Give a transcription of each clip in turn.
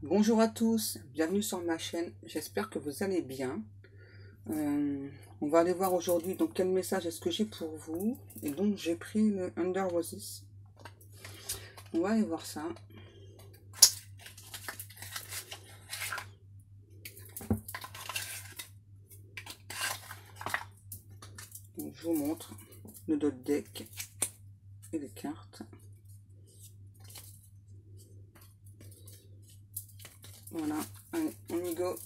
Bonjour à tous, bienvenue sur ma chaîne, j'espère que vous allez bien. On va aller voir aujourd'hui donc quel message est-ce que j'ai pour vous. Et donc j'ai pris le Under Roses. On va aller voir ça. Donc, je vous montre le dos de deck et les cartes. Voilà, allez, on y go.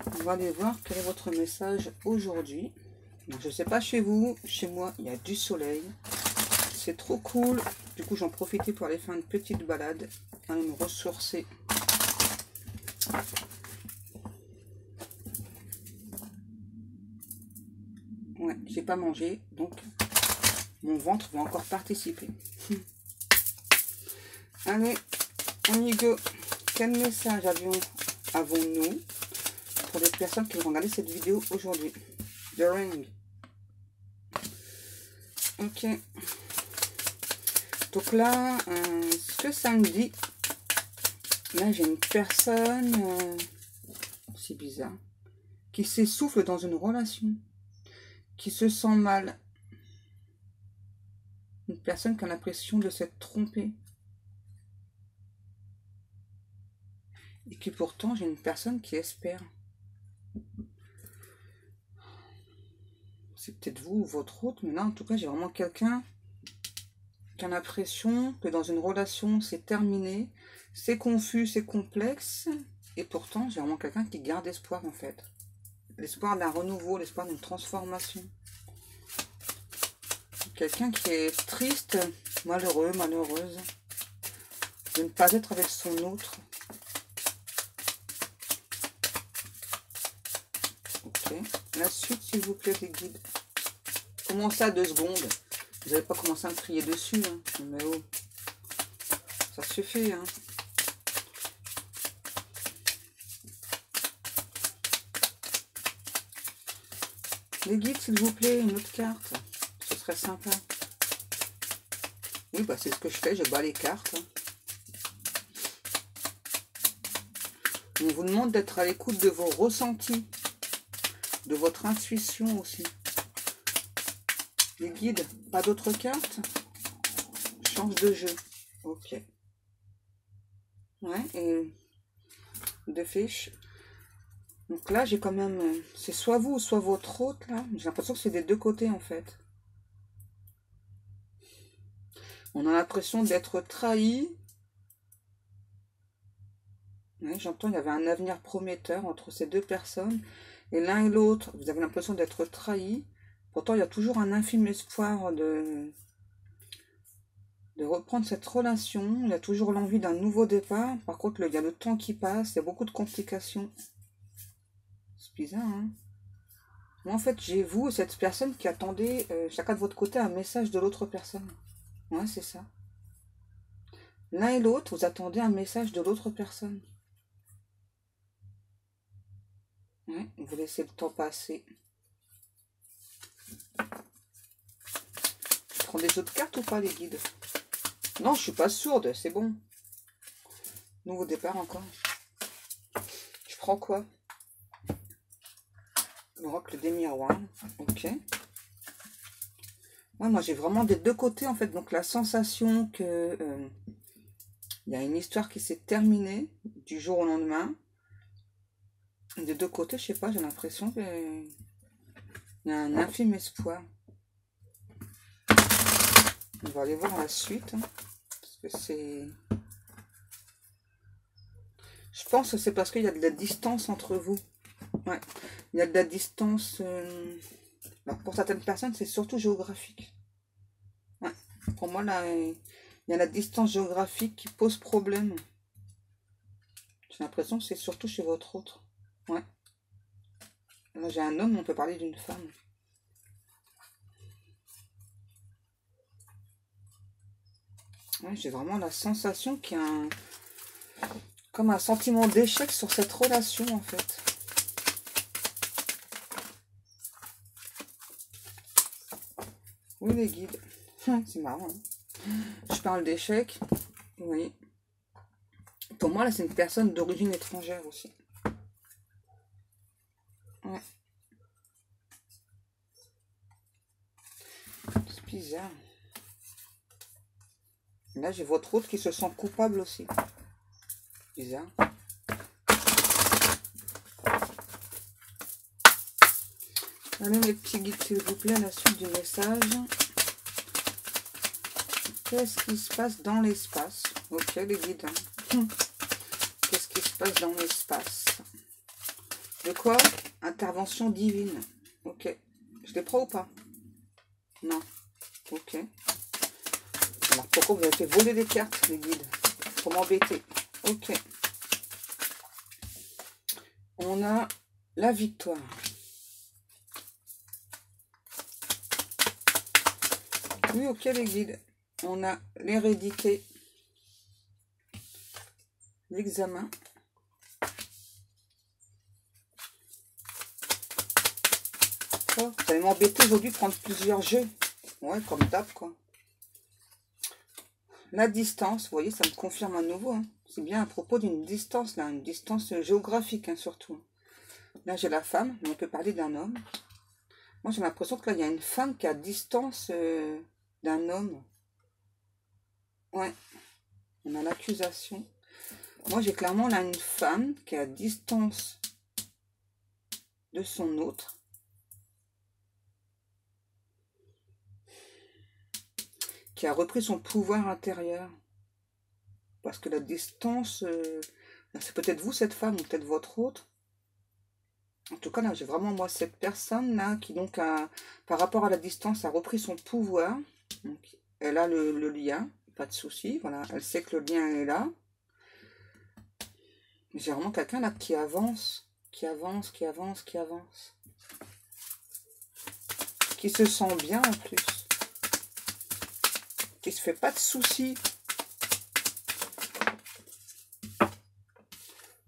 On va aller voir quel est votre message aujourd'hui. Je sais pas chez vous, chez moi il y a du soleil. C'est trop cool. Du coup j'en profitais pour aller faire une petite balade, aller me ressourcer. Ouais, j'ai pas mangé, donc mon ventre va encore participer. Allez, on y go. Quel message avons-nous pour les personnes qui vont regarder cette vidéo aujourd'hui? The Ring. Ok. Donc là, ce que ça me dit, là j'ai une personne, c'est bizarre, qui s'essouffle dans une relation, qui se sent mal. Une personne qui a l'impression de s'être trompée. Et qui pourtant, j'ai une personne qui espère. C'est peut-être vous ou votre autre, mais là, en tout cas, j'ai vraiment quelqu'un qui a l'impression que dans une relation, c'est terminé, c'est confus, c'est complexe, et pourtant, j'ai vraiment quelqu'un qui garde espoir, en fait. L'espoir d'un renouveau, l'espoir d'une transformation. Quelqu'un qui est triste, malheureux, malheureuse, de ne pas être avec son autre. Ok. La suite, s'il vous plaît, les guides. Commencez à 2 secondes. Vous n'avez pas commencé à me crier dessus. Hein. Mais oh, ça suffit. Hein. Les guides, s'il vous plaît, une autre carte. Ce serait sympa. Oui, bah c'est ce que je fais. Je bats les cartes. On vous demande d'être à l'écoute de vos ressentis. De votre intuition aussi. Les guides, pas d'autres cartes. Change de jeu. Ok. Ouais, et 2 fiches. Donc là, j'ai quand même... C'est soit vous, soit votre hôte, là. J'ai l'impression que c'est des 2 côtés, en fait. On a l'impression d'être trahi. Ouais, j'entends, il y avait un avenir prometteur entre ces 2 personnes. Et l'un et l'autre, vous avez l'impression d'être trahi. Pourtant, il y a toujours un infime espoir de reprendre cette relation. Il y a toujours l'envie d'un nouveau départ. Par contre, il y a le temps qui passe. Il y a beaucoup de complications. C'est bizarre, hein? Moi, en fait, j'ai vous et cette personne qui attendait chacun de votre côté un message de l'autre personne. Ouais, c'est ça. L'un et l'autre, vous attendez un message de l'autre personne. Ouais, vous laissez le temps passer. Je prends des autres cartes ou pas, les guides? Non, je suis pas sourde, c'est bon. Nouveau départ encore. Je prends quoi? L'oracle des miroirs. Ok. Ouais, moi, j'ai vraiment des 2 côtés, en fait. Donc, la sensation que il y a une histoire qui s'est terminée du jour au lendemain. Des 2 côtés, je sais pas, j'ai l'impression qu'il y a un infime espoir. On va aller voir la suite. Hein, parce que c'est... Je pense que c'est parce qu'il y a de la distance entre vous. Ouais. Il y a de la distance... Alors pour certaines personnes, c'est surtout géographique. Ouais. Pour moi, là, il y a la distance géographique qui pose problème. J'ai l'impression que c'est surtout chez votre autre. Ouais. Là, j'ai un homme, on peut parler d'une femme. Ouais, j'ai vraiment la sensation qu'il y a comme un sentiment d'échec sur cette relation, en fait. Oui, les guides. C'est marrant. Hein. Je parle d'échec. Oui. Pour moi, là, c'est une personne d'origine étrangère aussi. Ouais. C'est bizarre. Là, j'ai votre autre qui se sent coupable aussi. Bizarre. Allez, mes petits guides, s'il vous plaît, la suite du message. Qu'est-ce qui se passe dans l'espace? Ok, les guides. Qu'est-ce qui se passe dans l'espace? De quoi? Intervention divine. Ok. Je les prends ou pas? Non. Ok. Alors, pourquoi vous avez fait voler des cartes, les guides? Pour m'embêter. Ok. On a la victoire. Oui, ok, les guides. On a l'hérédité. L'examen. Oh, vous allez m'embêter aujourd'hui de prendre plusieurs jeux. Ouais, comme d'hab, quoi. La distance, vous voyez, ça me confirme à nouveau. Hein. C'est bien à propos d'une distance, là, une distance géographique, hein, surtout. Là, j'ai la femme, mais on peut parler d'un homme. Moi, j'ai l'impression que là, il y a une femme qui a distance d'un homme. Ouais, on a l'accusation. Moi, j'ai clairement là une femme qui a distance de son autre. Qui a repris son pouvoir intérieur. Parce que la distance, c'est peut-être vous, cette femme, ou peut-être votre autre. En tout cas, là, j'ai vraiment, moi, cette personne-là qui, donc, par rapport à la distance, a repris son pouvoir. Donc, elle a le lien, pas de souci. Voilà, elle sait que le lien est là. J'ai vraiment quelqu'un, là, qui avance, qui avance, qui avance, qui avance. Qui se sent bien, en plus. Qui se fait pas de soucis.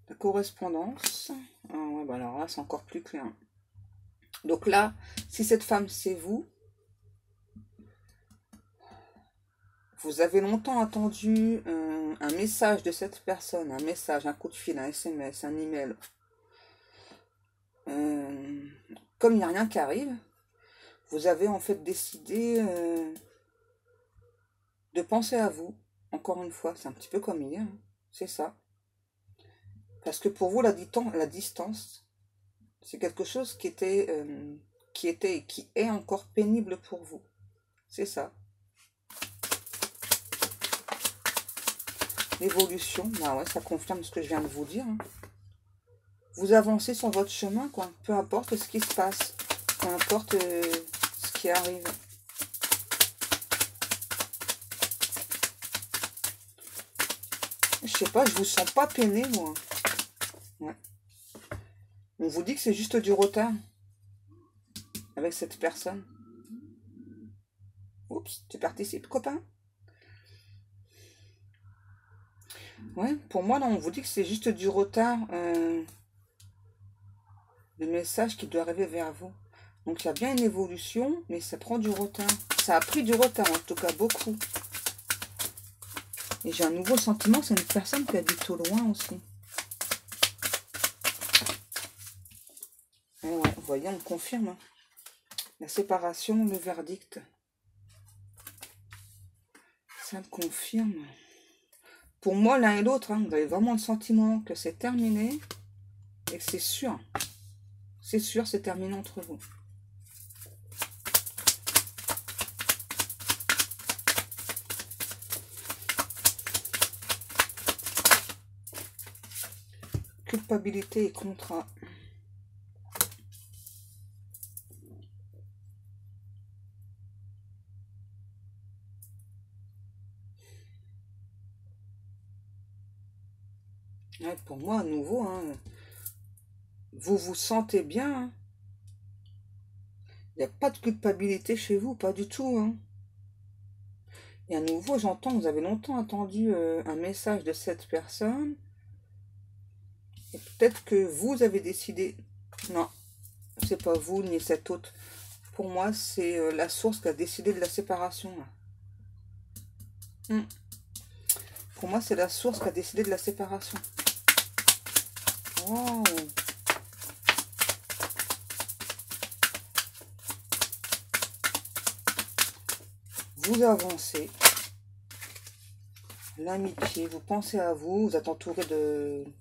La correspondance. Ah ouais, bah alors là, c'est encore plus clair. Donc là, si cette femme, c'est vous, vous avez longtemps attendu un message de cette personne, un message, un coup de fil, un SMS, un email. Comme il n'y a rien qui arrive, vous avez en fait décidé de penser à vous. Encore une fois, c'est un petit peu comme hier, hein. C'est ça. Parce que pour vous, la distance, c'est quelque chose qui était et qui est encore pénible pour vous. C'est ça. L'évolution, bah ouais, ça confirme ce que je viens de vous dire. Hein. Vous avancez sur votre chemin, quoi. Peu importe ce qui se passe. Peu importe ce qui arrive. Je sais pas, je vous sens pas peiné, moi. Ouais. On vous dit que c'est juste du retard. Avec cette personne. Oups, tu participes, copain? Ouais, pour moi, là, on vous dit que c'est juste du retard. Le message qui doit arriver vers vous. Donc, il y a bien une évolution, mais ça prend du retard. Ça a pris du retard, en tout cas, beaucoup. Et j'ai un nouveau sentiment, c'est une personne qui habite au loin aussi. Et ouais, vous voyez, on confirme. Hein. La séparation, le verdict. Ça me confirme. Pour moi, l'un et l'autre, hein, vous avez vraiment le sentiment que c'est terminé. Et que c'est sûr. C'est sûr, c'est terminé entre vous. Culpabilité et contrat. Ouais, pour moi, à nouveau, hein, vous vous sentez bien. Hein. Il n'y a pas de culpabilité chez vous, pas du tout. Hein. Et à nouveau, j'entends, vous avez longtemps attendu un message de cette personne. Et peut-être que vous avez décidé. Non, c'est pas vous ni cet autre. Pour moi, c'est la source qui a décidé de la séparation. Là. Hmm. Pour moi, c'est la source qui a décidé de la séparation. Wow. Vous avancez. L'amitié, vous pensez à vous, vous êtes entouré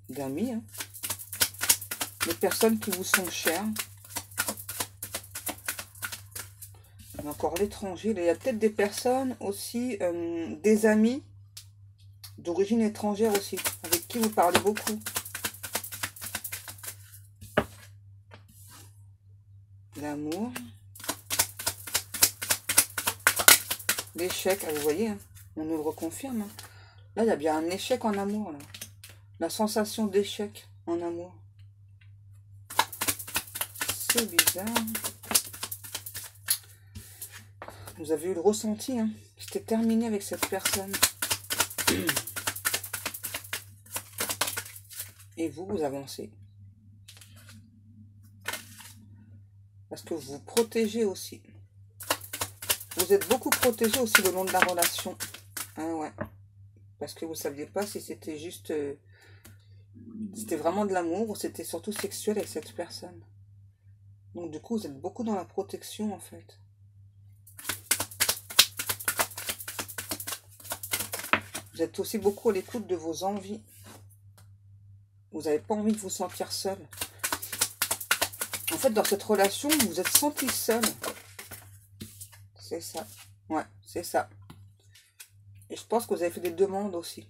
d'amis, hein. Des personnes qui vous sont chères. Il y a encore l'étranger. Il y a peut-être des personnes aussi, des amis d'origine étrangère aussi, avec qui vous parlez beaucoup. L'amour. L'échec, ah, vous voyez, hein, on nous le reconfirme. Hein. Là, il y a bien un échec en amour. Là. La sensation d'échec en amour. C'est bizarre. Vous avez eu le ressenti, hein. C'était terminé avec cette personne. Et vous, vous avancez. Parce que vous vous protégez aussi. Vous êtes beaucoup protégé aussi le long de la relation. Hein, ouais. Parce que vous ne saviez pas si c'était juste... c'était vraiment de l'amour ou c'était surtout sexuel avec cette personne. Donc du coup, vous êtes beaucoup dans la protection en fait. Vous êtes aussi beaucoup à l'écoute de vos envies. Vous n'avez pas envie de vous sentir seul. En fait, dans cette relation, vous vous êtes senti seul. C'est ça. Ouais, c'est ça. Et je pense que vous avez fait des demandes aussi.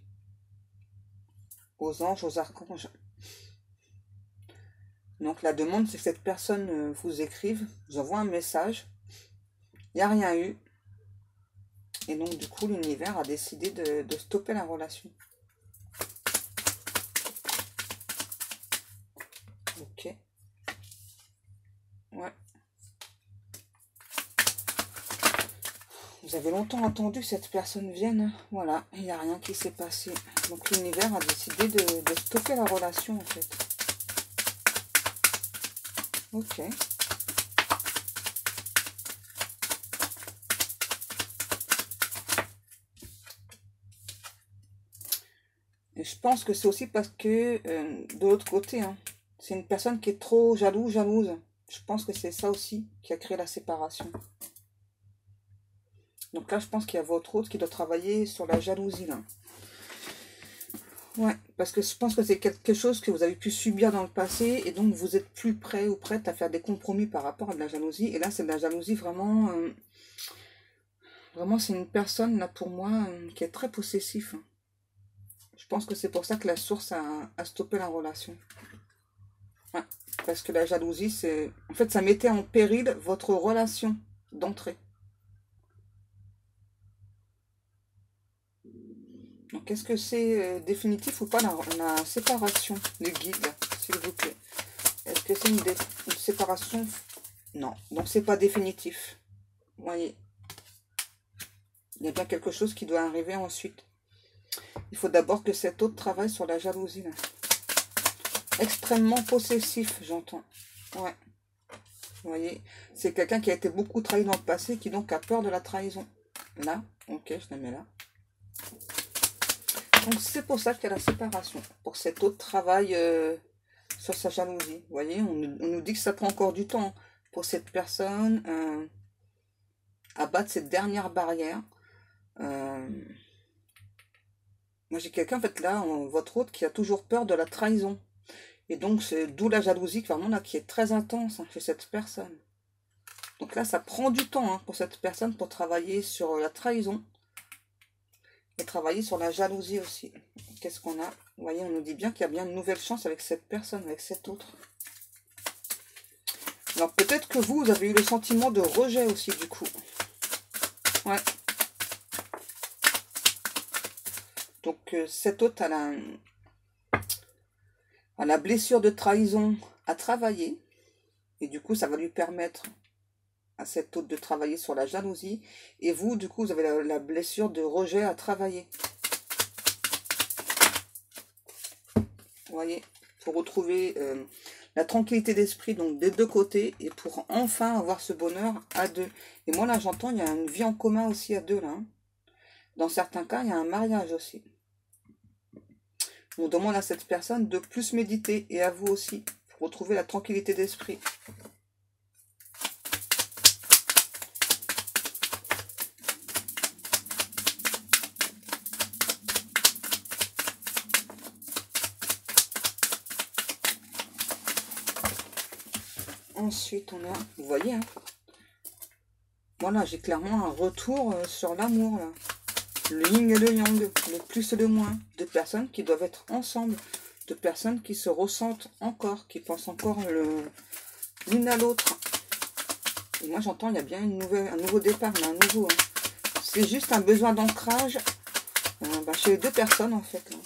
Aux anges, aux archanges. Donc la demande, c'est que cette personne vous écrive, vous envoie un message. Il n'y a rien eu. Et donc du coup, l'univers a décidé de stopper la relation. Ok. Ouais. Vous avez longtemps attendu que cette personne vienne. Voilà, il n'y a rien qui s'est passé. Donc l'univers a décidé de stopper la relation en fait. Ok. Et je pense que c'est aussi parce que, de l'autre côté, hein, c'est une personne qui est trop jalouse. Je pense que c'est ça aussi qui a créé la séparation. Donc là, je pense qu'il y a votre autre qui doit travailler sur la jalousie, là. Ouais, parce que je pense que c'est quelque chose que vous avez pu subir dans le passé, et donc vous êtes plus prêt ou prête à faire des compromis par rapport à de la jalousie. Et là, c'est de la jalousie vraiment... vraiment, c'est une personne, là, pour moi, qui est très possessif. Je pense que c'est pour ça que la source a stoppé la relation. Ouais, parce que la jalousie, c'est... En fait, ça mettait en péril votre relation d'entrée. Donc, est-ce que c'est définitif ou pas la séparation du guide, s'il vous plaît? Est-ce que c'est une séparation? Non, donc c'est pas définitif. Vous voyez, il y a bien quelque chose qui doit arriver ensuite. Il faut d'abord que cet autre travaille sur la jalousie. Là. Extrêmement possessif, j'entends. Ouais. Vous voyez, c'est quelqu'un qui a été beaucoup trahi dans le passé, qui donc a peur de la trahison. Là, ok, je la mets là. Donc c'est pour ça qu'il y a la séparation. Pour cet autre travail sur sa jalousie. Vous voyez, on nous dit que ça prend encore du temps pour cette personne à battre cette dernière barrière. Moi j'ai quelqu'un en fait là, votre autre, qui a toujours peur de la trahison. Et donc c'est d'où la jalousie vraiment là, qui est très intense chez cette personne. Donc là ça prend du temps pour cette personne pour travailler sur la trahison. Et travailler sur la jalousie aussi. Qu'est-ce qu'on a? Vous voyez, on nous dit bien qu'il y a bien une nouvelle chance avec cette personne, avec cet autre. Alors peut-être que vous avez eu le sentiment de rejet aussi du coup. Ouais. Donc cet autre a la blessure de trahison à travailler. Et du coup ça va lui permettre à cet autre de travailler sur la jalousie. Et vous, du coup, vous avez la blessure de rejet à travailler. Vous voyez, pour retrouver la tranquillité d'esprit, donc des deux côtés, et pour enfin avoir ce bonheur à deux. Et moi, là, j'entends, il y a une vie en commun aussi à deux, là. Hein. Dans certains cas, il y a un mariage aussi. On demande à cette personne de plus méditer et à vous aussi pour retrouver la tranquillité d'esprit. Ensuite, on a, vous voyez, hein, voilà, j'ai clairement un retour sur l'amour, là. Le yin et le yang, le plus et le moins, de personnes qui doivent être ensemble, de personnes qui se ressentent encore, qui pensent encore l'une à l'autre. Et moi, j'entends, il y a bien un nouveau départ, là, un nouveau. Hein. C'est juste un besoin d'ancrage chez les deux personnes, en fait. Là.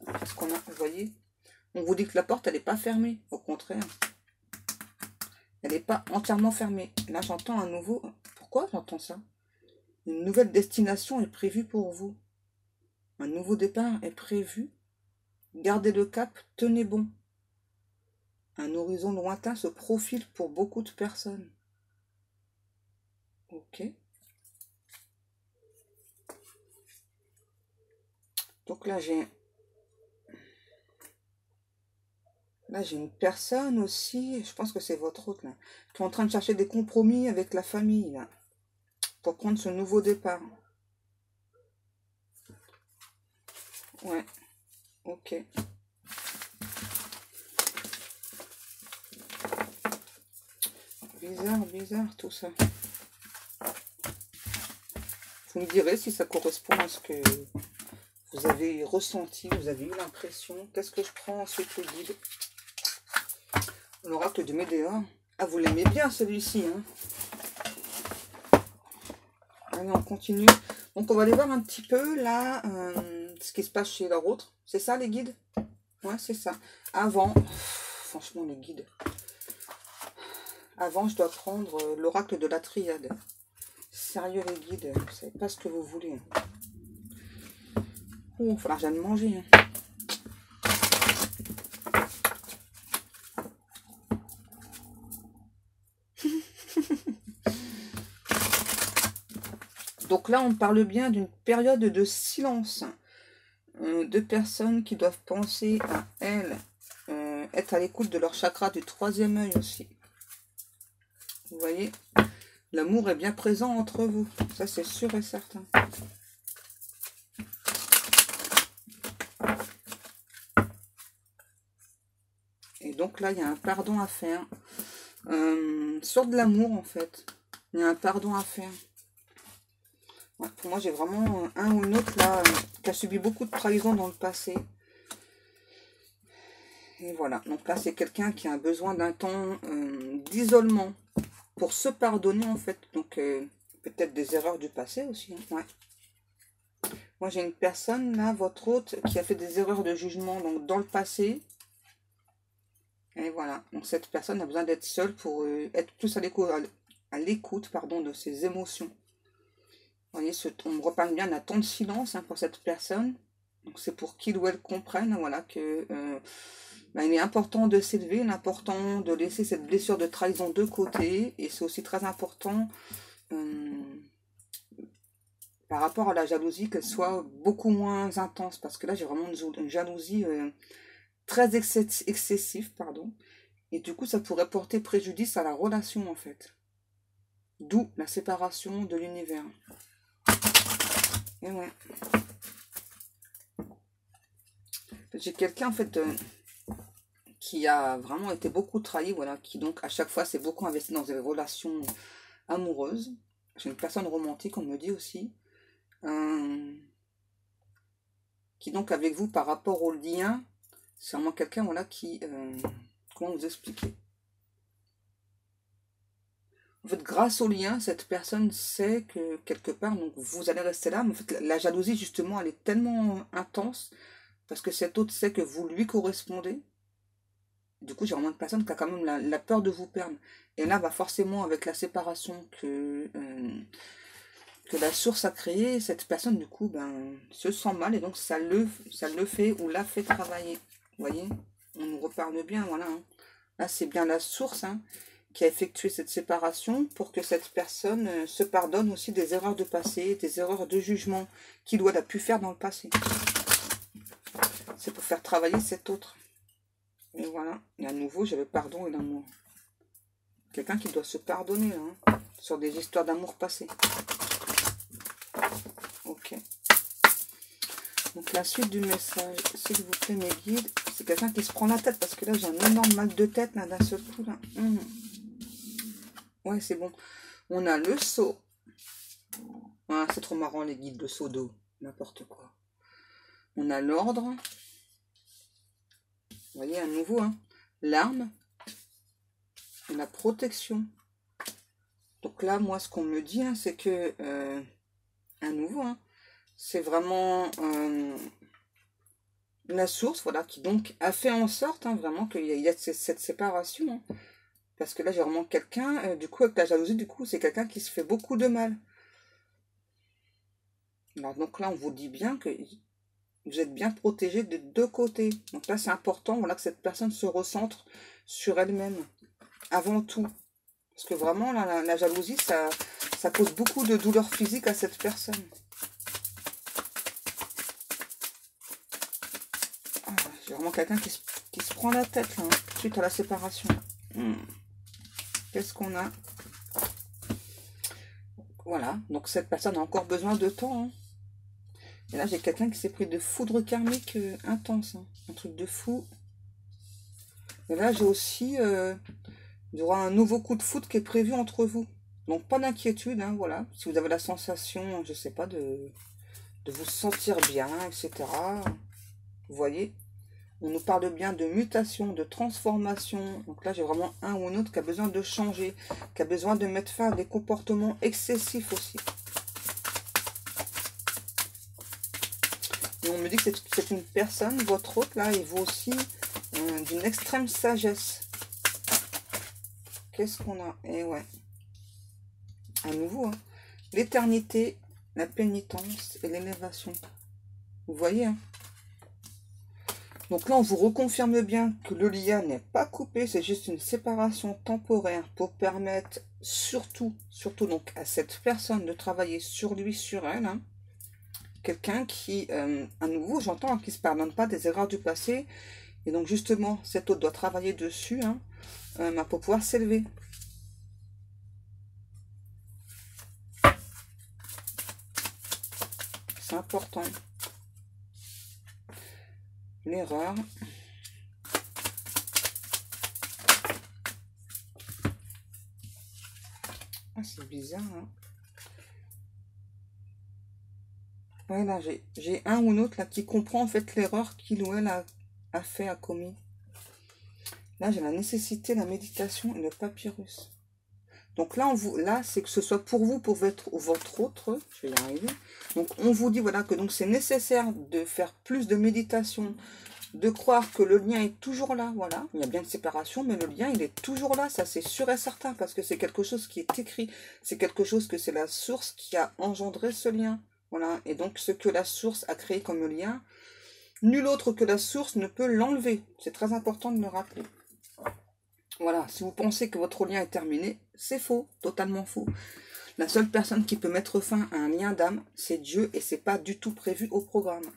Parce qu'on a, vous voyez, on vous dit que la porte, elle n'est pas fermée, au contraire. Elle n'est pas entièrement fermée. Là, j'entends un nouveau... Pourquoi j'entends ça? Une nouvelle destination est prévue pour vous. Un nouveau départ est prévu. Gardez le cap, tenez bon. Un horizon lointain se profile pour beaucoup de personnes. Ok. Donc là, j'ai une personne aussi, je pense que c'est votre autre, là, qui est en train de chercher des compromis avec la famille, là, pour prendre ce nouveau départ. Ouais, ok. Bizarre tout ça. Vous me direz si ça correspond à ce que vous avez ressenti, vous avez eu l'impression. Qu'est-ce que je prends ensuite, le guide? L'oracle de Médéor. Ah, vous l'aimez bien celui-ci, hein? Allez, on continue. Donc, on va aller voir un petit peu, là, ce qui se passe chez leur autre. C'est ça, les guides? Ouais, c'est ça. Avant, franchement, les guides. Avant, je dois prendre l'oracle de la triade. Sérieux, les guides, vous savez pas ce que vous voulez. Oh, il va falloir que j'aille manger. Hein. Donc là, on parle bien d'une période de silence. De personnes qui doivent penser à elles, être à l'écoute de leur chakra du troisième œil aussi. Vous voyez, l'amour est bien présent entre vous. Ça, c'est sûr et certain. Et donc là, il y a un pardon à faire. Sur de l'amour, en fait. Il y a un pardon à faire. Ouais, pour moi, j'ai vraiment un ou une autre là qui a subi beaucoup de trahison dans le passé. Et voilà. Donc là, c'est quelqu'un qui a un besoin d'un temps d'isolement pour se pardonner, en fait. Donc, peut-être des erreurs du passé aussi. Hein. Ouais. Moi, j'ai une personne, là, votre hôte, qui a fait des erreurs de jugement donc dans le passé. Et voilà. Donc, cette personne a besoin d'être seule pour être plus à l'écoute, de ses émotions. Vous voyez, on me reparle bien d'un temps de silence hein, pour cette personne. Donc, c'est pour qu'il ou elle comprenne, voilà, que il est important de s'élever, il est important de laisser cette blessure de trahison de côté. Et c'est aussi très important par rapport à la jalousie qu'elle soit beaucoup moins intense. Parce que là, j'ai vraiment une jalousie très excessive, pardon. Et du coup, ça pourrait porter préjudice à la relation, en fait. D'où la séparation de l'univers. Et ouais. J'ai quelqu'un, en fait, qui a vraiment été beaucoup trahi, voilà, qui donc, à chaque fois, s'est beaucoup investi dans des relations amoureuses. J'ai une personne romantique, on me dit aussi. Qui donc, avec vous, par rapport au lien, c'est vraiment quelqu'un, voilà, qui... comment vous expliquer? En fait, grâce au lien, cette personne sait que, quelque part, donc vous allez rester là. Mais en fait, la jalousie, justement, elle est tellement intense parce que cet autre sait que vous lui correspondez. Du coup, j'ai vraiment une personne qui a quand même la peur de vous perdre. Et là, bah, forcément, avec la séparation que la source a créée, cette personne, du coup, se sent mal. Et donc, ça le fait ou l'a fait travailler. Vous voyez? On nous reparle bien, voilà. Hein. Là, c'est bien la source, hein, qui a effectué cette séparation pour que cette personne se pardonne aussi des erreurs de passé, des erreurs de jugement qu'il ou elle a pu faire dans le passé. C'est pour faire travailler cet autre. Et voilà. Et à nouveau, j'ai le pardon et l'amour. Quelqu'un qui doit se pardonner, là, hein, sur des histoires d'amour passées. Ok. Donc la suite du message, s'il vous plaît, mes guides, c'est quelqu'un qui se prend la tête, parce que là, j'ai un énorme mal de tête, là, d'un seul coup, là. Ouais, c'est bon. On a le seau. Ah, c'est trop marrant, les guides de seau d'eau. N'importe quoi. On a l'ordre. Vous voyez, à nouveau, hein. L'arme. Et la protection. Donc là, moi, ce qu'on me dit, hein, c'est que, à nouveau, hein, c'est vraiment la source, voilà, qui donc a fait en sorte, hein, vraiment, qu'il y a cette séparation, hein. Parce que là, j'ai vraiment quelqu'un, du coup, avec la jalousie, du coup, c'est quelqu'un qui se fait beaucoup de mal. Alors, donc là, on vous dit bien que vous êtes bien protégé de deux côtés. Donc là, c'est important, voilà, que cette personne se recentre sur elle-même, avant tout. Parce que vraiment, là, la jalousie, ça cause beaucoup de douleurs physiques à cette personne. Ah, j'ai vraiment quelqu'un qui se prend la tête, là, hein, suite à la séparation. Qu'est-ce qu'on a? Voilà, donc cette personne a encore besoin de temps, hein. Et là, j'ai quelqu'un qui s'est pris de foudre karmique intense, hein, un truc de fou. Et là, j'ai aussi, il y aura un nouveau coup de foudre qui est prévu entre vous. Donc, pas d'inquiétude, hein, voilà. Si vous avez la sensation, je sais pas, de vous sentir bien, etc. Vous voyez, on nous parle bien de mutation, de transformation. Donc là, j'ai vraiment un ou un autre qui a besoin de changer, qui a besoin de mettre fin à des comportements excessifs aussi. Et on me dit que c'est une personne, votre hôte, là, et vous aussi, d'une extrême sagesse. Qu'est-ce qu'on a? Et ouais. À nouveau, hein. L'éternité, la pénitence et l'élévation. Vous voyez, hein. Donc là, on vous reconfirme bien que le lien n'est pas coupé, c'est juste une séparation temporaire pour permettre surtout donc à cette personne de travailler sur lui, sur elle, hein. Quelqu'un qui, à nouveau, j'entends, hein, qui ne se pardonne pas des erreurs du passé. Et donc, justement, cet autre doit travailler dessus, hein, pour pouvoir s'élever. C'est important. L'erreur. Ah, c'est bizarre, hein. Ouais, là, j'ai un ou l'autre là qui comprend en fait l'erreur qu'il ou elle a fait, a commis. Là, j'ai la nécessité, la méditation et le papyrus. Donc là, là, c'est que ce soit pour vous, pour votre autre, je vais y arriver. Donc, on vous dit, voilà, que donc c'est nécessaire de faire plus de méditation, de croire que le lien est toujours là, voilà. Il y a bien une séparation, mais le lien, il est toujours là, ça c'est sûr et certain, parce que c'est quelque chose qui est écrit, c'est quelque chose que c'est la source qui a engendré ce lien, voilà. Et donc, ce que la source a créé comme lien, nul autre que la source ne peut l'enlever. C'est très important de le rappeler. Voilà, si vous pensez que votre lien est terminé, c'est faux, totalement faux. La seule personne qui peut mettre fin à un lien d'âme, c'est Dieu, et c'est pas du tout prévu au programme.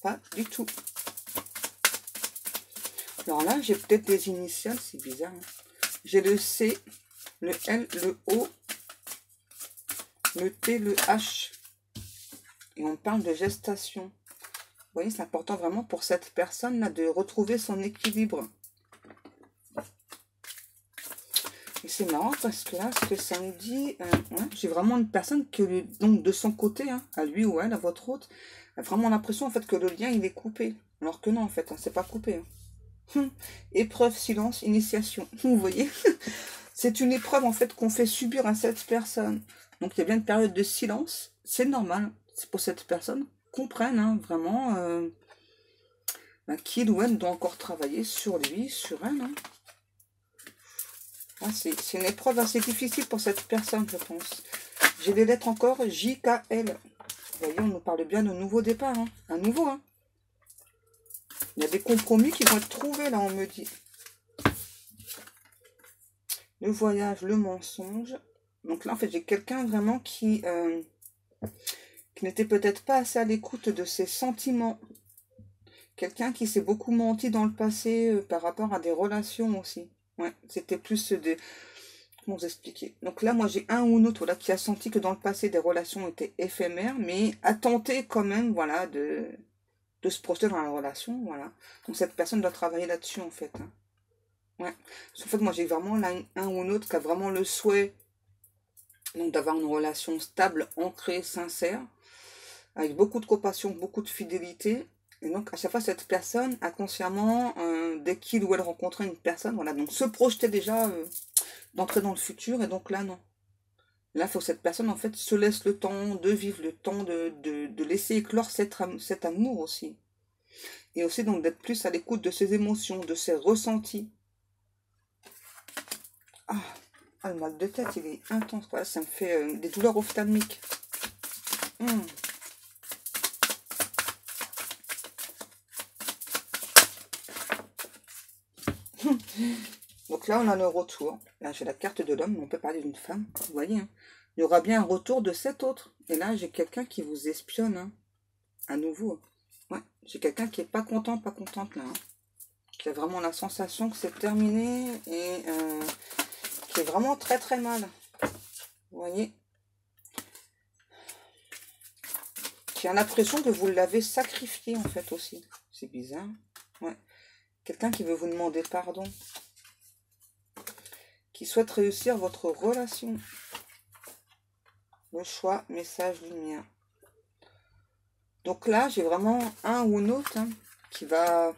Pas du tout. Alors là, j'ai peut-être des initiales, c'est bizarre, hein. J'ai le C, le L, le O, le T, le H. Et on parle de gestation. Vous voyez, c'est important vraiment pour cette personne-là de retrouver son équilibre. Et c'est marrant parce que là, ce que ça me dit, ouais, j'ai vraiment une personne que, donc de son côté, hein, à lui ou elle, à votre hôte, a vraiment l'impression en fait que le lien il est coupé. Alors que non, en fait, hein, c'est pas coupé. Hein. Épreuve, silence, initiation. Vous voyez, c'est une épreuve en fait qu'on fait subir à cette personne. Donc il y a bien une période de silence, c'est normal. C'est pour cette personne comprenne, hein, vraiment qu'il ou elle doit encore travailler sur lui, sur elle. Hein. Ah, c'est une épreuve assez difficile pour cette personne, je pense. J'ai les lettres encore JKL. Vous voyez, on nous parle bien de nouveau départ. Hein. Un nouveau. Hein. Il y a des compromis qui vont être trouvés, là, on me dit. le voyage, le mensonge. Donc là, en fait, j'ai quelqu'un vraiment qui n'était peut-être pas assez à l'écoute de ses sentiments. Quelqu'un qui s'est beaucoup menti dans le passé par rapport à des relations aussi. Ouais, c'était plus des... Comment vous expliquer? Donc là, moi, j'ai un ou une autre là, qui a senti que dans le passé, des relations étaient éphémères, mais a tenté quand même, voilà, de se projeter dans la relation, voilà. Donc cette personne doit travailler là-dessus, en fait. Hein. Ouais. Parce qu'en fait, moi, j'ai vraiment là un ou une autre qui a vraiment le souhait donc d'avoir une relation stable, ancrée, sincère, avec beaucoup de compassion, beaucoup de fidélité. Et donc, à chaque fois, cette personne a consciemment, dès qu'il ou elle rencontrait une personne, voilà, donc se projeter déjà d'entrer dans le futur, et donc là, non. Là, il faut que cette personne, en fait, se laisse le temps de vivre, le temps de laisser éclore cet amour aussi. Et aussi, donc, d'être plus à l'écoute de ses émotions, de ses ressentis. Ah, ah, le mal de tête, il est intense, quoi. Ça me fait des douleurs ophtalmiques. Hum. Donc là, on a le retour. Là, j'ai la carte de l'homme, mais on peut parler d'une femme. Vous voyez, hein. Il y aura bien un retour de cet autre. Et là, j'ai quelqu'un qui vous espionne, hein, à nouveau. Ouais, j'ai quelqu'un qui est pas content, pas contente, là. Hein. Qui a vraiment la sensation que c'est terminé et qui est vraiment très, très mal. Vous voyez, qui a l'impression que vous l'avez sacrifié, en fait, aussi. C'est bizarre. Ouais. Quelqu'un qui veut vous demander pardon. Qui souhaite réussir votre relation. Le choix, message, lumière. Donc là, j'ai vraiment un ou une autre hein, qui va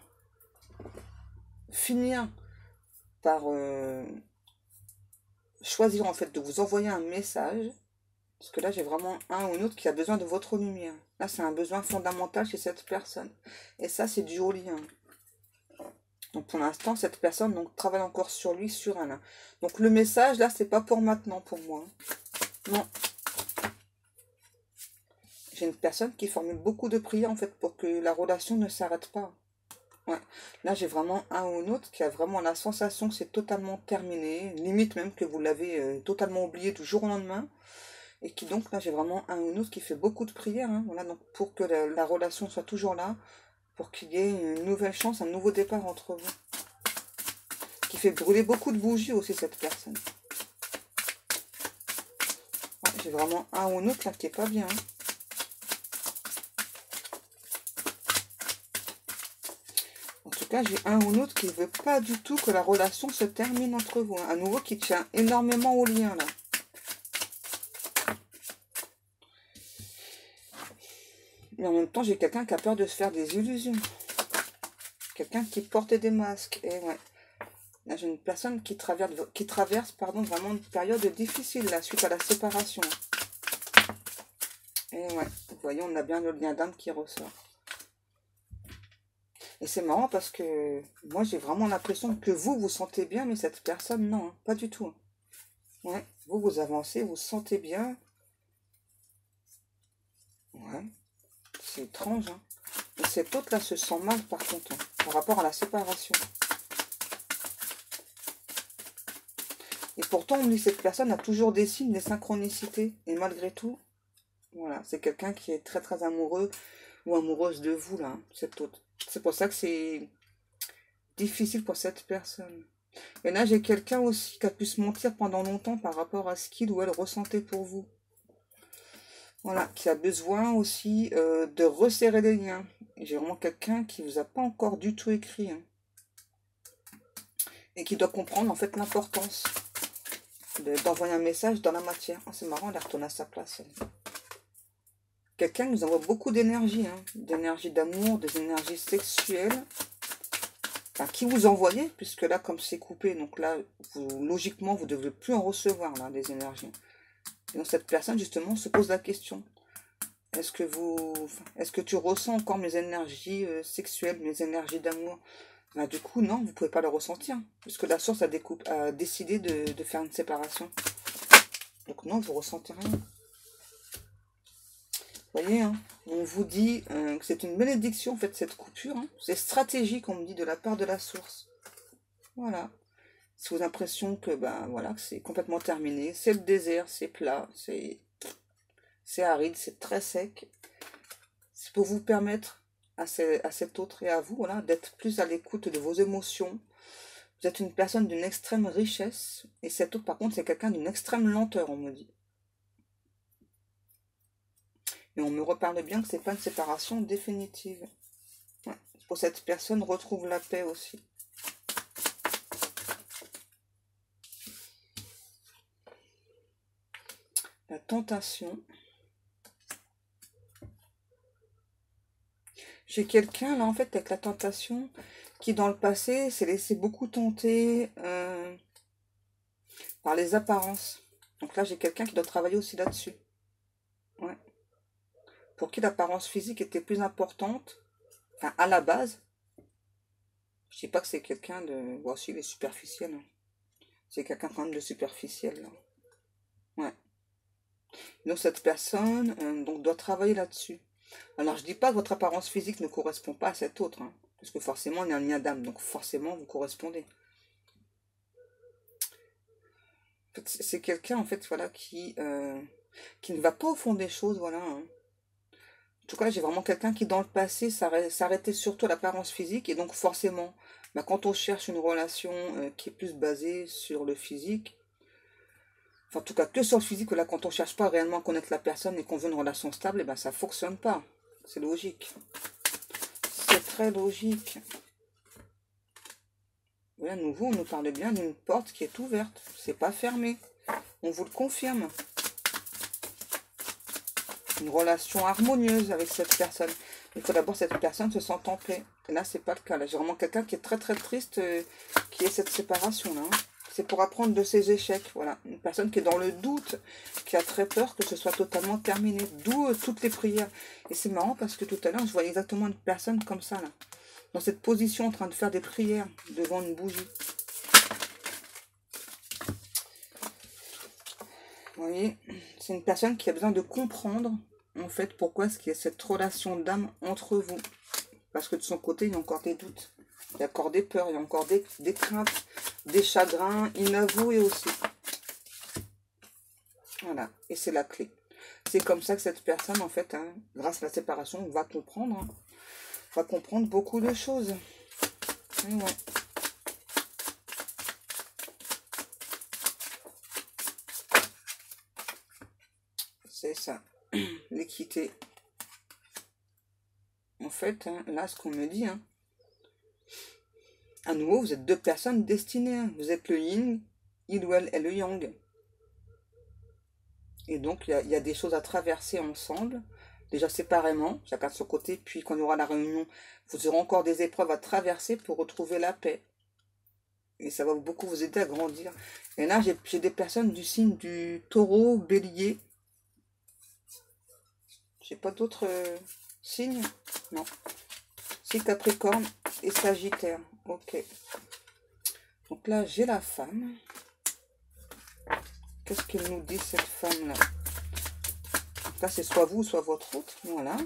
finir par choisir en fait de vous envoyer un message. Parce que là, j'ai vraiment un ou une autre qui a besoin de votre lumière. Là, c'est un besoin fondamental chez cette personne. Et ça, c'est dû au lien. Donc pour l'instant, cette personne donc, travaille encore sur lui, sur elle. Donc le message, là, c'est pas pour maintenant, pour moi. Non. J'ai une personne qui formule beaucoup de prières, en fait, pour que la relation ne s'arrête pas. Ouais. Là, j'ai vraiment un ou une autre qui a vraiment la sensation que c'est totalement terminé. Limite même que vous l'avez totalement oublié du jour au lendemain. Et qui donc, là, j'ai vraiment un ou une autre qui fait beaucoup de prières. Hein, voilà, donc pour que la relation soit toujours là. Pour qu'il y ait une nouvelle chance, un nouveau départ entre vous. Qui fait brûler beaucoup de bougies aussi, cette personne. Ouais, j'ai vraiment un ou une autre là qui est pas bien. Hein. En tout cas, j'ai un ou une autre qui ne veut pas du tout que la relation se termine entre vous. Hein. À nouveau, qui tient énormément au lien, là. Mais en même temps, j'ai quelqu'un qui a peur de se faire des illusions. Quelqu'un qui porte des masques. Et ouais. Là, j'ai une personne qui traverse vraiment une période difficile, là, suite à la séparation. Et ouais, vous voyez, on a bien le lien d'âme qui ressort. Et c'est marrant parce que moi, j'ai vraiment l'impression que vous, vous sentez bien, mais cette personne, non, hein, pas du tout. Ouais, vous avancez, vous sentez bien. Ouais, c'est étrange, hein. Et cette autre-là se sent mal, par contre, hein, par rapport à la séparation. Et pourtant, on me dit cette personne a toujours des signes, des synchronicités. Et malgré tout, voilà, c'est quelqu'un qui est très, très amoureux ou amoureuse de vous, là, hein, cette autre. C'est pour ça que c'est difficile pour cette personne. Et là, j'ai quelqu'un aussi qui a pu se mentir pendant longtemps par rapport à ce qu'il ou elle ressentait pour vous. Voilà, qui a besoin aussi de resserrer les liens. J'ai vraiment quelqu'un qui vous a pas encore du tout écrit. Hein, et qui doit comprendre en fait l'importance d'envoyer un message dans la matière. Oh, c'est marrant, elle est retournée à sa place. Quelqu'un qui nous envoie beaucoup d'énergie. Hein, d'énergie d'amour, des énergies sexuelles. Enfin, qui vous envoyez, puisque là, comme c'est coupé, donc là, logiquement, vous ne devez plus en recevoir, là, des énergies. Et donc, cette personne, justement, se pose la question. Est-ce que tu ressens encore mes énergies sexuelles, mes énergies d'amour? Bah, du coup, non, vous ne pouvez pas le ressentir, puisque la source a décidé de faire une séparation. Donc non, vous ne ressentez rien. Vous voyez, hein, on vous dit que c'est une bénédiction, en fait, cette coupure. Hein. C'est stratégique, on me dit, de la part de la source. Voilà. Si vous avez l'impression que, ben, voilà, que c'est complètement terminé, c'est le désert, c'est plat, c'est aride, c'est très sec. C'est pour vous permettre à cet autre et à vous, voilà, d'être plus à l'écoute de vos émotions. Vous êtes une personne d'une extrême richesse, et cet autre, par contre, c'est quelqu'un d'une extrême lenteur, on me dit. Et on me reparle bien que c'est pas une séparation définitive. Ouais. Pour cette personne, retrouve la paix aussi. La tentation. J'ai quelqu'un, là, en fait, avec la tentation, qui, dans le passé, s'est laissé beaucoup tenter par les apparences. Donc là, j'ai quelqu'un qui doit travailler aussi là-dessus. Ouais. Pour qui l'apparence physique était plus importante, enfin, à la base. Je dis pas que c'est quelqu'un de... Bon, si, il est superficiel. Hein. C'est quelqu'un quand même de superficiel, là. Ouais. Donc, cette personne donc, doit travailler là-dessus. Alors, je dis pas que votre apparence physique ne correspond pas à cette autre, hein, parce que forcément, il y a un lien d'âme, donc forcément, vous correspondez. En fait, c'est quelqu'un, en fait, voilà, qui ne va pas au fond des choses, voilà. Hein. En tout cas, j'ai vraiment quelqu'un qui, dans le passé, s'arrêtait surtout à l'apparence physique, et donc forcément, bah, quand on cherche une relation qui est plus basée sur le physique, enfin, en tout cas, que sur le physique, là, quand on cherche pas réellement à connaître la personne et qu'on veut une relation stable, et ben, ça fonctionne pas. C'est logique. C'est très logique. Oui, à nouveau, on nous parle bien d'une porte qui est ouverte. C'est pas fermé. On vous le confirme. Une relation harmonieuse avec cette personne. Il faut d'abord que cette personne se sente en paix. Et là, c'est pas le cas. Là, j'ai vraiment quelqu'un qui est très très triste, qui est cette séparation-là. Hein. C'est pour apprendre de ses échecs. Voilà. Une personne qui est dans le doute, qui a très peur que ce soit totalement terminé. D'où toutes les prières. Et c'est marrant parce que tout à l'heure, je voyais exactement une personne comme ça, là. Dans cette position, en train de faire des prières devant une bougie. Vous voyez, c'est une personne qui a besoin de comprendre, en fait, pourquoi est-ce qu'il y a cette relation d'âme entre vous. Parce que de son côté, il y a encore des doutes. Il y a encore des peurs, il y a encore des craintes, des chagrins inavoués aussi. Voilà, et c'est la clé. C'est comme ça que cette personne, en fait, hein, grâce à la séparation, va comprendre. Hein, va comprendre beaucoup de choses. Et ouais. C'est ça, l'équité. En fait, hein, là, ce qu'on me dit, hein, à nouveau, vous êtes deux personnes destinées. Hein. Vous êtes le yin, il ou elle est le yang. Et donc, il y a des choses à traverser ensemble, déjà séparément, chacun de son côté, puis quand il y aura la réunion, vous aurez encore des épreuves à traverser pour retrouver la paix. Et ça va beaucoup vous aider à grandir. Et là, j'ai des personnes du signe du taureau, bélier. J'ai pas d'autres signes? Non. Si, Capricorne et Sagittaire. Ok. Donc là, j'ai la femme. Qu'est-ce qu'elle nous dit, cette femme-là? Là, c'est soit vous, soit votre autre. Voilà.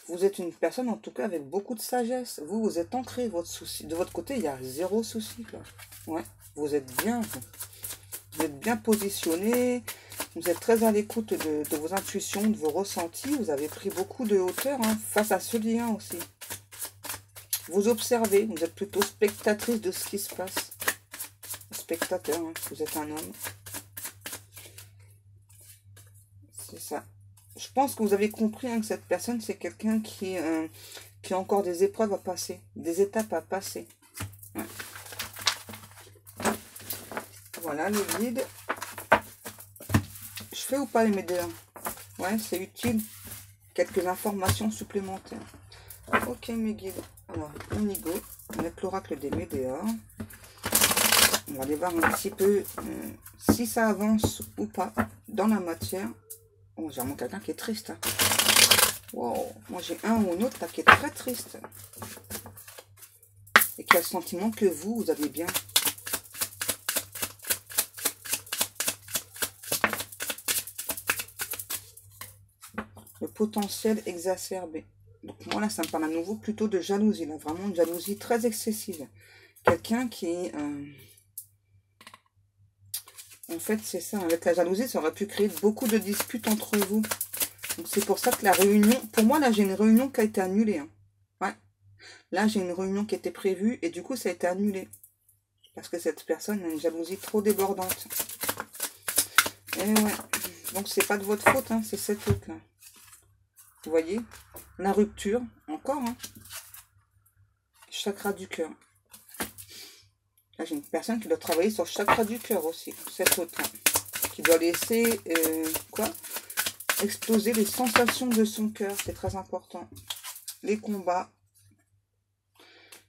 Vous êtes une personne, en tout cas, avec beaucoup de sagesse. Vous, vous êtes ancré, votre souci. De votre côté, il y a zéro souci. Là. Ouais. Vous êtes bien. Vous êtes bien positionné. Vous êtes très à l'écoute de vos intuitions, de vos ressentis. Vous avez pris beaucoup de hauteur hein, face à ce lien aussi. Vous observez. Vous êtes plutôt spectatrice de ce qui se passe. Spectateur, hein, vous êtes un homme. C'est ça. Je pense que vous avez compris hein, que cette personne, c'est quelqu'un qui a encore des épreuves à passer, des étapes à passer. Ouais. Voilà le guide. Je fais ou pas les médias? Ouais, c'est utile. Quelques informations supplémentaires. Ok mes guides. Alors, on y go. Avec l'oracle des Médéors. On va aller voir un petit peu si ça avance ou pas dans la matière. Oh, j'ai vraiment quelqu'un qui est triste. Hein. Wow. Moi, j'ai un ou un autre là, qui est très triste. Et qui a le sentiment que vous avez bien. Le potentiel exacerbé. Donc moi, là, ça me parle à nouveau plutôt de jalousie. Là. Vraiment une jalousie très excessive. quelqu'un qui... en fait, c'est ça. Avec la jalousie, ça aurait pu créer beaucoup de disputes entre vous. Donc, c'est pour ça que la réunion... Pour moi, là, j'ai une réunion qui a été annulée. Hein. Ouais. Là, j'ai une réunion qui était prévue et du coup, ça a été annulé. Parce que cette personne a une jalousie trop débordante. Et ouais. Donc, c'est pas de votre faute, hein, c'est cette autre-là. Vous voyez? La rupture, encore. Hein. Chakra du cœur. Là, j'ai une personne qui doit travailler sur le chakra du cœur aussi. Cette autre-là. Qui doit laisser, exploser les sensations de son cœur. C'est très important. Les combats.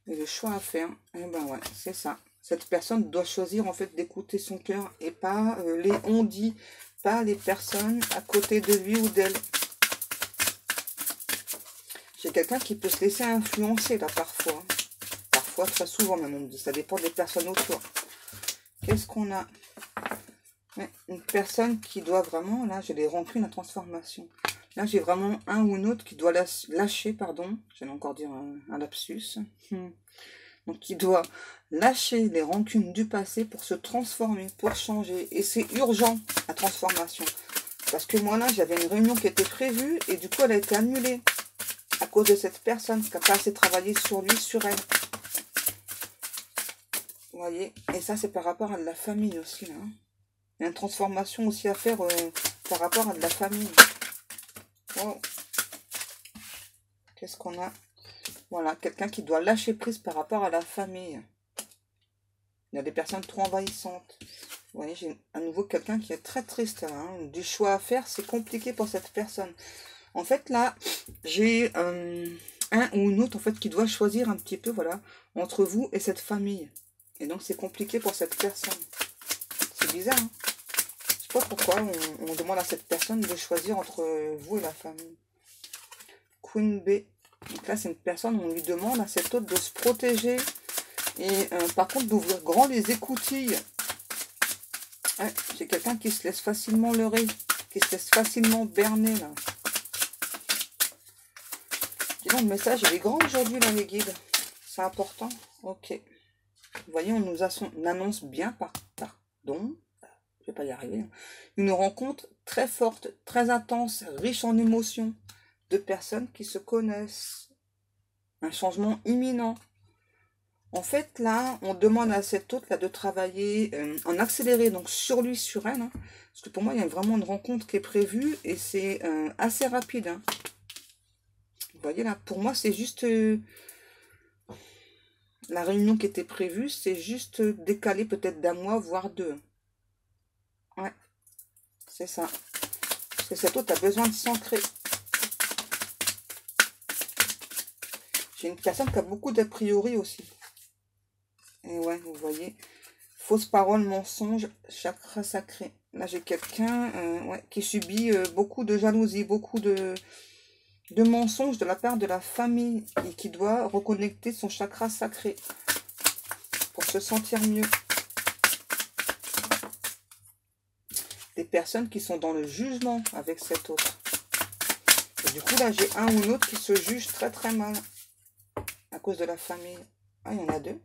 Et le choix à faire. Et ben ouais, c'est ça. Cette personne doit choisir en fait d'écouter son cœur et pas les on-dit, pas les personnes à côté de lui ou d'elle. J'ai quelqu'un qui peut se laisser influencer là parfois. Parfois, très souvent même on me dit, ça dépend des personnes autour. Qu'est-ce qu'on a? Ouais, une personne qui doit vraiment, là j'ai des rancunes à transformation. Là j'ai vraiment un ou une autre qui doit lâcher, pardon, j'allais encore dire un lapsus. Donc, qui doit lâcher les rancunes du passé pour se transformer, pour changer. Et c'est urgent, la transformation. Parce que moi, là, j'avais une réunion qui était prévue et du coup, elle a été annulée à cause de cette personne qui n'a pas assez travaillé sur lui, sur elle. Vous voyez? Et ça, c'est par rapport à de la famille aussi, là. Il y a une transformation aussi à faire par rapport à de la famille. Wow. Qu'est-ce qu'on a? Voilà, quelqu'un qui doit lâcher prise par rapport à la famille. Il y a des personnes trop envahissantes. Vous voyez, j'ai à nouveau quelqu'un qui est très triste. Hein. Du choix à faire, c'est compliqué pour cette personne. En fait, là, j'ai un ou une autre en fait, qui doit choisir un petit peu, voilà, entre vous et cette famille. Et donc, c'est compliqué pour cette personne. C'est bizarre, hein. Je sais pas pourquoi on demande à cette personne de choisir entre vous et la famille. Queen B. Donc là, c'est une personne où on lui demande à cette autre de se protéger. Et par contre, d'ouvrir grand les écoutilles. Ouais, j'ai quelqu'un qui se laisse facilement leurrer. Qui se laisse facilement berner, là. Dis donc, le message, il est grand aujourd'hui, là, les guides. C'est important. Ok. Vous voyez, on nous annonce bien, pardon. Je vais pas y arriver. Une rencontre très forte, très intense, riche en émotions. De personnes qui se connaissent. Un changement imminent. En fait, là, on demande à cette autre là de travailler en accéléré, donc sur lui, sur elle. Hein, parce que pour moi, il y a vraiment une rencontre qui est prévue et c'est assez rapide. Hein. Vous voyez là, pour moi, c'est juste la réunion qui était prévue, c'est juste décalé peut-être d'un mois, voire deux. Ouais, c'est ça. Parce que cette autre a besoin de s'ancrer. J'ai une personne qui a beaucoup d'a priori aussi. Et ouais, vous voyez, fausse parole, mensonge, chakra sacré. Là, j'ai quelqu'un ouais, qui subit beaucoup de jalousie, beaucoup de mensonges de la part de la famille et qui doit reconnecter son chakra sacré pour se sentir mieux. Des personnes qui sont dans le jugement avec cet autre. Et du coup, là, j'ai un ou l'autre qui se juge très très mal à cause de la famille. Ah, il y en a deux.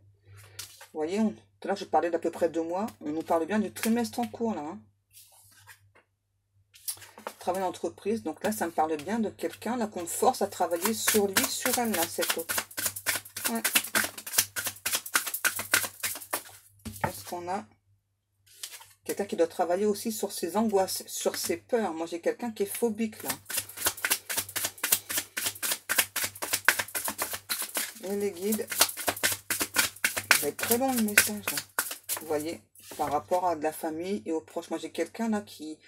Vous voyez, tout à l'heure, je parlais d'à peu près 2 mois. On nous parle bien du trimestre en cours, là. Hein. Travail d'entreprise. Donc là, ça me parle bien de quelqu'un, là, qu'on force à travailler sur lui, sur elle, là, cette autre. Ouais. Qu'est-ce qu'on a? Quelqu'un qui doit travailler aussi sur ses angoisses, sur ses peurs. Moi, j'ai quelqu'un qui est phobique, là. Et les guides. Ça va être très long, le message, là. Vous voyez, par rapport à de la famille et aux proches. Moi, j'ai quelqu'un, là, qui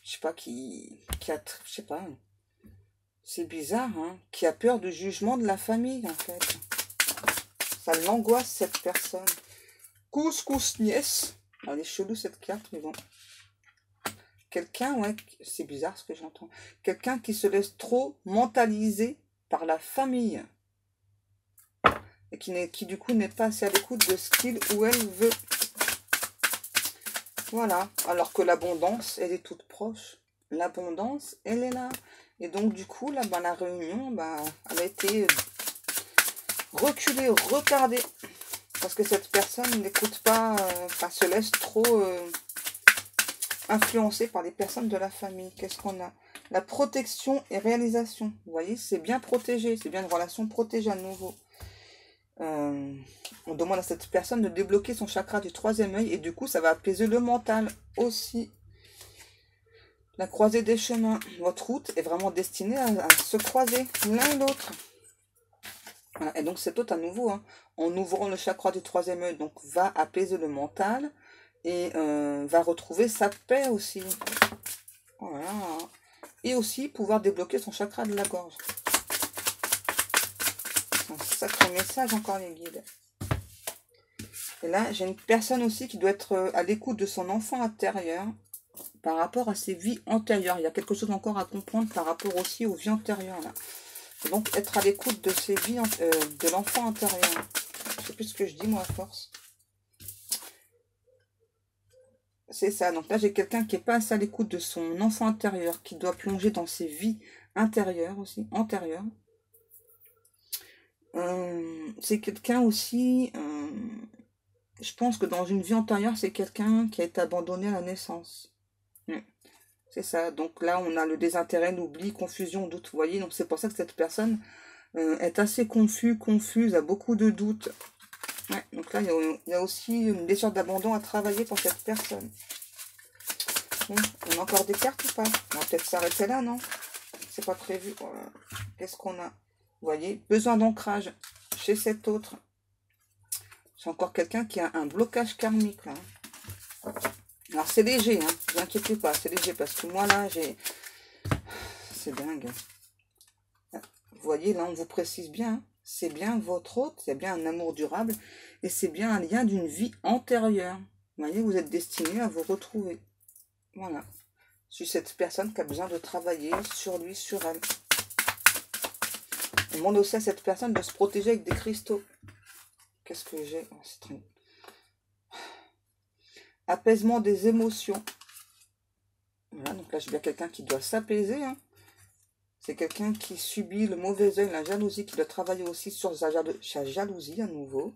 je sais pas, qui a, je sais pas, c'est bizarre, hein, qui a peur du jugement de la famille, en fait. Ça l'angoisse, cette personne. Couscous nièce. Elle est chelou, cette carte, mais bon. Quelqu'un, ouais, c'est bizarre ce que j'entends. Quelqu'un qui se laisse trop mentaliser par la famille. Et qui du coup, n'est pas assez à l'écoute de ce qu'il ou elle veut. Voilà. Alors que l'abondance, elle est toute proche. L'abondance, elle est là. Et donc, du coup, là, ben, la réunion, ben, elle a été reculez, retardez. Parce que cette personne n'écoute pas, enfin se laisse trop influencer par les personnes de la famille. Qu'est-ce qu'on a? La protection et réalisation. Vous voyez, c'est bien protégé. C'est bien une relation protégée à nouveau. On demande à cette personne de débloquer son chakra du troisième œil. Et du coup, ça va apaiser le mental aussi. La croisée des chemins. Votre route est vraiment destinée à se croiser l'un et l'autre. Voilà. Et donc, cet autre à nouveau, hein, en ouvrant le chakra du troisième œil, donc va apaiser le mental. Et va retrouver sa paix aussi. Voilà. Et aussi pouvoir débloquer son chakra de la gorge. C'est un sacré message encore les guides. Et là, j'ai une personne aussi qui doit être à l'écoute de son enfant intérieur par rapport à ses vies antérieures. Il y a quelque chose encore à comprendre par rapport aussi aux vies antérieures. Là. Et donc, être à l'écoute de ses vies, de l'enfant intérieur. Je sais plus ce que je dis, moi, à force. C'est ça. Donc là, j'ai quelqu'un qui n'est pas assez à l'écoute de son enfant intérieur, qui doit plonger dans ses vies intérieures aussi, antérieures. C'est quelqu'un aussi, je pense que dans une vie antérieure, c'est quelqu'un qui a été abandonné à la naissance. C'est ça. Donc là, on a le désintérêt, l'oubli, confusion, doute. Vous voyez, donc c'est pour ça que cette personne est assez confuse, a beaucoup de doutes. Ouais, donc là, il y a aussi une blessure d'abandon à travailler pour cette personne. Bon, on a encore des cartes ou pas? On va peut-être s'arrêter là, non? C'est pas prévu. Voilà. Qu'est-ce qu'on a? Vous voyez, besoin d'ancrage chez cet autre. C'est encore quelqu'un qui a un blocage karmique, là. Alors, c'est léger, hein. Ne vous inquiétez pas, c'est léger, parce que moi, là, j'ai... C'est dingue. Vous voyez, là, on vous précise bien, hein. C'est bien votre hôte, il y a bien un amour durable, et c'est bien un lien d'une vie antérieure. Vous voyez, vous êtes destiné à vous retrouver. Voilà. C'est cette personne qui a besoin de travailler sur lui, sur elle. On demande aussi à cette personne de se protéger avec des cristaux. Qu'est-ce que j'ai? Oh, c'est très... Apaisement des émotions. Voilà, donc là, j'ai bien quelqu'un qui doit s'apaiser, hein. C'est quelqu'un qui subit le mauvais œil, la jalousie, qui doit travailler aussi sur sa jalousie à nouveau.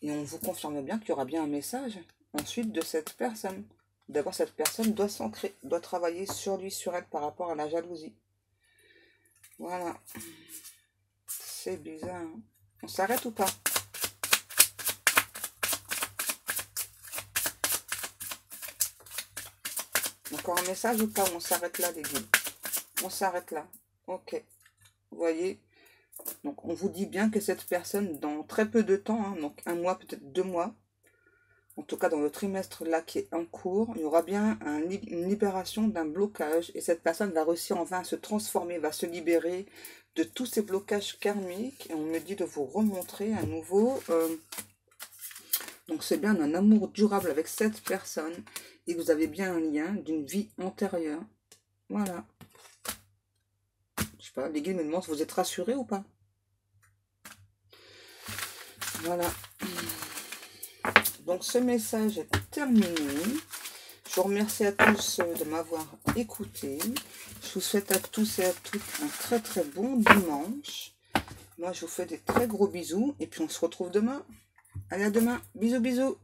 Et on vous confirme bien qu'il y aura bien un message ensuite de cette personne. D'abord, cette personne doit s'ancrer, doit travailler sur lui, sur elle par rapport à la jalousie. Voilà. C'est bizarre. Hein. On s'arrête ou pas? Encore un message ou pas? On s'arrête là, les guides. On s'arrête là. Ok. Vous voyez? Donc, on vous dit bien que cette personne, dans très peu de temps, hein, donc un mois, peut-être 2 mois, en tout cas dans le trimestre là qui est en cours, il y aura bien une libération d'un blocage. Et cette personne va réussir enfin à se transformer, va se libérer de tous ces blocages karmiques. Et on me dit de vous remontrer à nouveau. Donc c'est bien un amour durable avec cette personne. Et vous avez bien un lien d'une vie antérieure. Voilà. Je sais pas, les guides me demandent si vous êtes rassurés ou pas. Voilà. Donc ce message est terminé. Je vous remercie à tous de m'avoir écouté. Je vous souhaite à tous et à toutes un très très bon dimanche. Moi je vous fais des très gros bisous. Et puis on se retrouve demain. Allez, à demain. Bisous bisous.